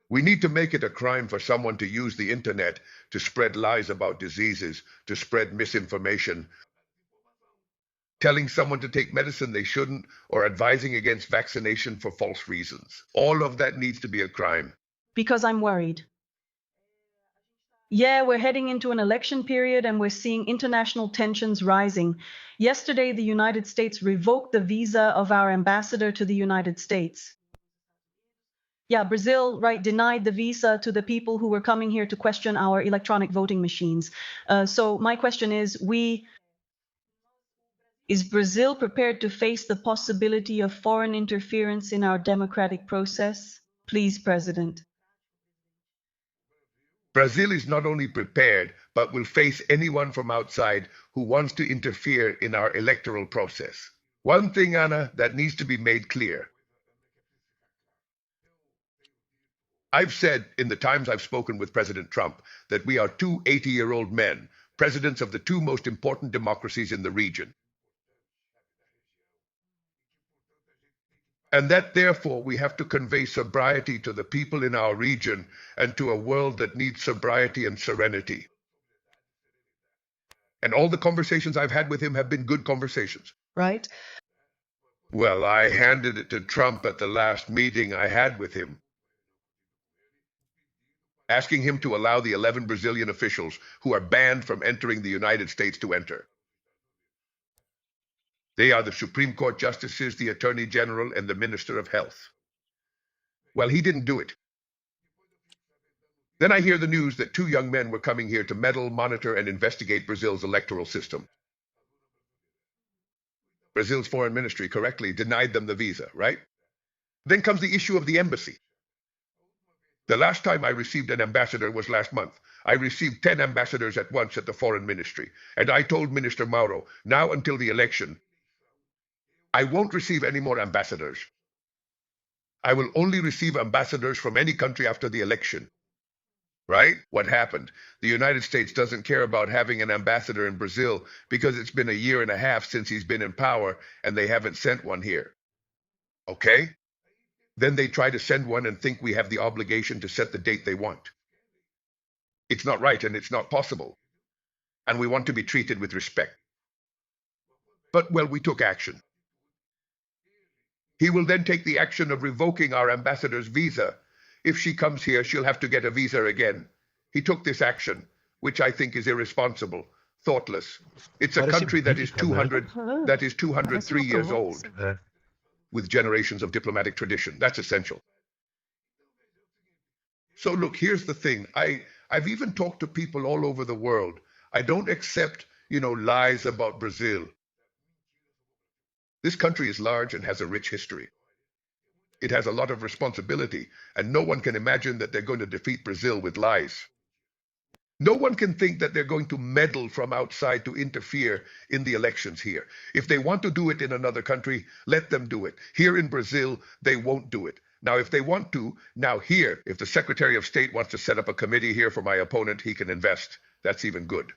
We need to make it a crime for someone to use the internet to spread lies about diseases, to spread misinformation, telling someone to take medicine they shouldn't, or advising against vaccination for false reasons. All of that needs to be a crime. Because I'm worried. Yeah, we're heading into an election period and we're seeing international tensions rising. Yesterday, the United States revoked the visa of our ambassador to the United States. Yeah, Brazil, right, denied the visa to the people who were coming here to question our electronic voting machines. So my question is Brazil prepared to face the possibility of foreign interference in our democratic process? Please, President. Brazil is not only prepared, but will face anyone from outside who wants to interfere in our electoral process. One thing, Anna, that needs to be made clear. I've said in the times I've spoken with President Trump that we are two 80-year-old men, presidents of the two most important democracies in the region. And that therefore we have to convey sobriety to the people in our region and to a world that needs sobriety and serenity. And all the conversations I've had with him have been good conversations. Right? Well, I handed it to Trump at the last meeting I had with him, asking him to allow the 11 Brazilian officials who are banned from entering the United States to enter. They are the Supreme Court justices, the Attorney General, and the Minister of Health. Well, he didn't do it. Then I hear the news that two young men were coming here to meddle, monitor, and investigate Brazil's electoral system. Brazil's foreign ministry correctly denied them the visa, right? Then comes the issue of the embassy. The last time I received an ambassador was last month. I received 10 ambassadors at once at the foreign ministry, and I told Minister Mauro, now until the election, I won't receive any more ambassadors. I will only receive ambassadors from any country after the election. Right? What happened? The United States doesn't care about having an ambassador in Brazil because it's been a year and a half since he's been in power and they haven't sent one here. Okay? Then they try to send one and think we have the obligation to set the date they want. It's not right and it's not possible. And we want to be treated with respect. But, well, we took action. He will then take the action of revoking our ambassador's visa. If she comes here, she'll have to get a visa again. He took this action, which I think is irresponsible, thoughtless. It's a country that is 203 years old, with generations of diplomatic tradition. That's essential. So look, here's the thing. I've even talked to people all over the world. I don't accept, lies about Brazil. This country is large and has a rich history. It has a lot of responsibility, and no one can imagine that they're going to defeat Brazil with lies. No one can think that they're going to meddle from outside to interfere in the elections here. If they want to do it in another country, let them do it. Here in Brazil, they won't do it. Now, if they want to, now here, if the Secretary of State wants to set up a committee here for my opponent, he can invest. That's even good.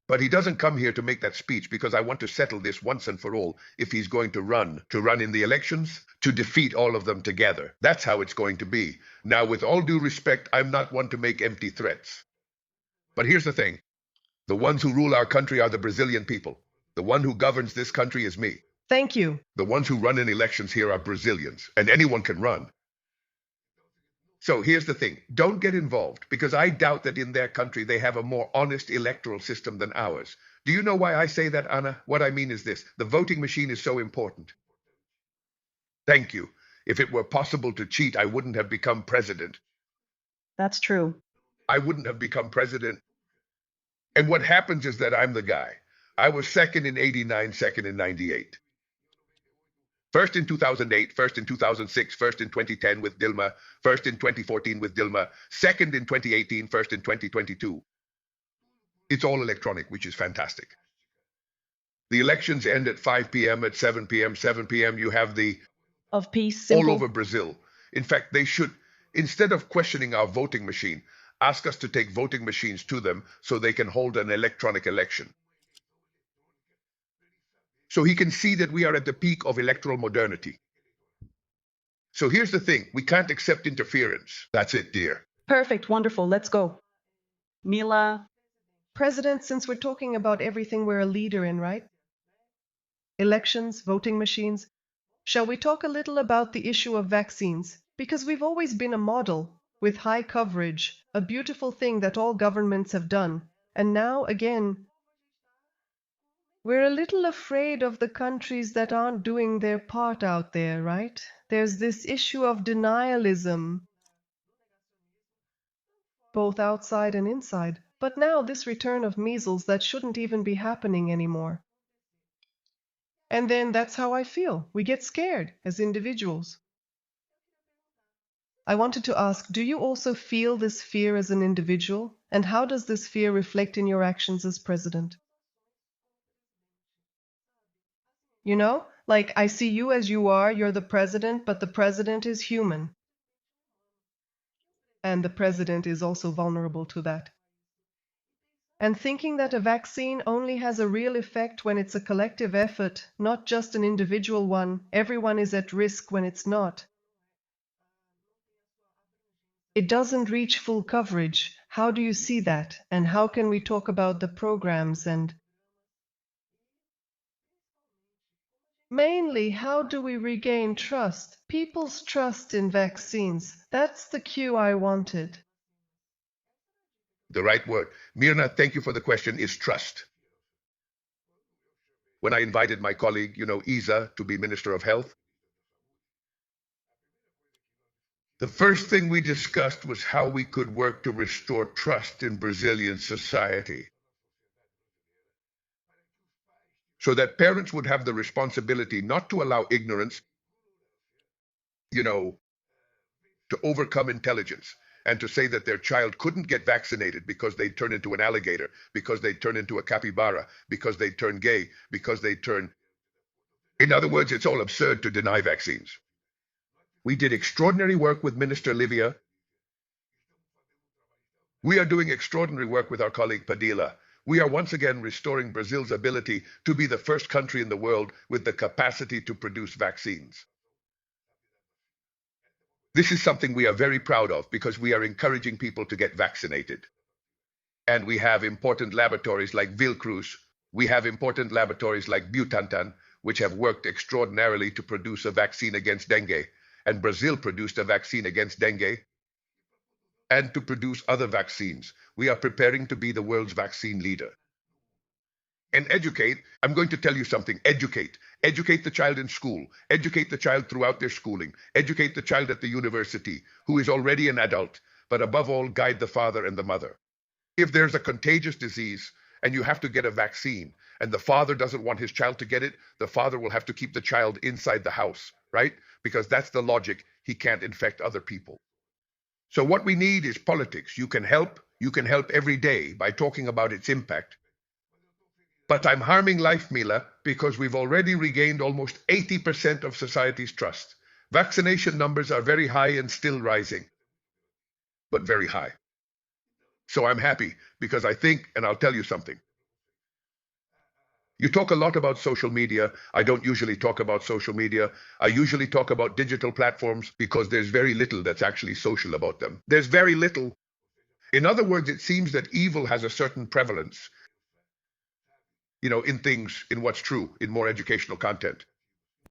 But he doesn't come here to make that speech because I want to settle this once and for all if he's going to run in the elections, to defeat all of them together. That's how it's going to be. Now, with all due respect, I'm not one to make empty threats. But here's the thing. The ones who rule our country are the Brazilian people. The one who governs this country is me. Thank you. The ones who run in elections here are Brazilians, and anyone can run. So here's the thing. Don't get involved, because I doubt that in their country they have a more honest electoral system than ours. Do you know why I say that, Anna? What I mean is this. The voting machine is so important. Thank you. If it were possible to cheat, I wouldn't have become president. That's true. I wouldn't have become president. And what happens is that I'm the guy. I was second in 89, second in 98. First in 2008, first in 2006, first in 2010 with Dilma, first in 2014 with Dilma, second in 2018, first in 2022. It's all electronic, which is fantastic. The elections end at 5 p.m., at 7 p.m., 7 p.m. You have the of peace, simple. All over Brazil. In fact, they should, instead of questioning our voting machine, ask us to take voting machines to them so they can hold an electronic election. So he can see that we are at the peak of electoral modernity. So here's the thing. We can't accept interference. That's it, dear. Perfect, wonderful, let's go. Mila. President, since we're talking about everything we're a leader in, right? Elections, voting machines. Shall we talk a little about the issue of vaccines? Because we've always been a model, with high coverage, a beautiful thing that all governments have done. And now, again, we're a little afraid of the countries that aren't doing their part out there, right? There's this issue of denialism, both outside and inside. But now this return of measles that shouldn't even be happening anymore. And then that's how I feel. We get scared as individuals. I wanted to ask, do you also feel this fear as an individual? And how does this fear reflect in your actions as president? You know, like I see you as you are, you're the president, but the president is human. And the president is also vulnerable to that. And thinking that a vaccine only has a real effect when it's a collective effort, not just an individual one, everyone is at risk when it's not. It doesn't reach full coverage. How do you see that? And how can we talk about the programs and mainly, how do we regain trust? People's trust in vaccines. That's the cue I wanted. The right word. Mirna, thank you for the question, is trust. When I invited my colleague, Isa, to be Minister of Health, the first thing we discussed was how we could work to restore trust in Brazilian society, so that parents would have the responsibility not to allow ignorance, to overcome intelligence, and to say that their child couldn't get vaccinated because they'd turn into an alligator, because they'd turn into a capybara, because they'd turn gay, because they'd turn... In other words, it's all absurd to deny vaccines. We did extraordinary work with Minister Livia. We are doing extraordinary work with our colleague Padilla. We are once again restoring Brazil's ability to be the first country in the world with the capacity to produce vaccines. This is something we are very proud of because we are encouraging people to get vaccinated. And we have important laboratories like Vilcruz. We have important laboratories like Butantan, which have worked extraordinarily to produce a vaccine against dengue. And Brazil produced a vaccine against dengue. And to produce other vaccines. We are preparing to be the world's vaccine leader. And educate, I'm going to tell you something, educate. Educate the child in school. Educate the child throughout their schooling. Educate the child at the university, who is already an adult. But above all, guide the father and the mother. If there's a contagious disease and you have to get a vaccine, and the father doesn't want his child to get it, the father will have to keep the child inside the house, right? Because that's the logic. He can't infect other people. So what we need is politics. You can help every day by talking about its impact. But I'm harming life, Mila, because we've already regained almost 80% of society's trust. Vaccination numbers are very high and still rising, but very high. So I'm happy because I think, and I'll tell you something. You talk a lot about social media. I don't usually talk about social media. I usually talk about digital platforms because there's very little that's actually social about them. There's very little. In other words, it seems that evil has a certain prevalence, in things, in what's true, in more educational content.